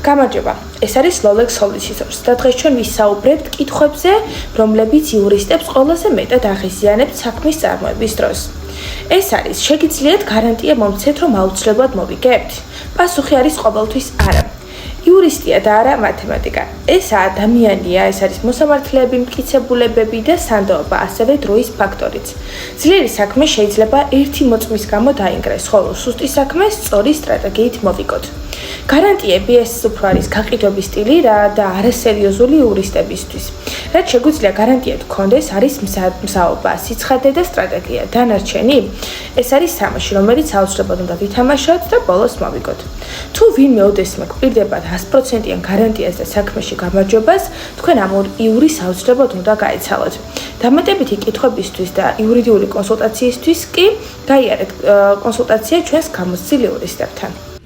გამარჯობა. ეს არის Lolex Solicitors და დღეს ჩვენ ვისაუბრებთ კითხვებზე, რომლებიც იურისტებს ყველაზე მეტად აღიზიანებთ საქმის წარმოების დროს. ეს არის, შეგიძლიათ გარანტია მომცეთ, რომ აუცილებლად მოვიგებთ? პასუხი არის ყოველთვის არა. იურისტია და არა მათემატიკა. ეს ადამიანია, ეს არის მოსამართლეები, მტკიცებულებები და სანდოობა, ასევე დროის ფაქტორიც. ძლიერი საქმე შეიძლება ერთი მოწმის გამო დაინგრეს, ხოლო სუსტი საქმე სწორი სტრატეგიით მოვიგოთ. გარანტიები ეს უფრო არის გაყიდვების სტილი და არასერიოზული იურისტებისთვის. რაც შეგვიძლია გარანტია გქონდეს, არის მზაობა, სიცხადე და სტრატეგია. დანარჩენი ეს არის თამაში, რომელიც აუცილებლად უნდა ვითამაშოთ და ბოლოს მოვიგოთ. თუ ვინმე ოდესმე გვპირდებათ 100%-იან გარანტიას და საქმეში გამარჯვებას, თქვენ ამ იურის აუცილებლად უნდა გაეცალოთ. დამატებითი კითხვებისთვის და იურიდიული კონსულტაციისთვის კი გაიარეთ კონსულტაცია ჩვენს გამოცდილ იურისტებთან.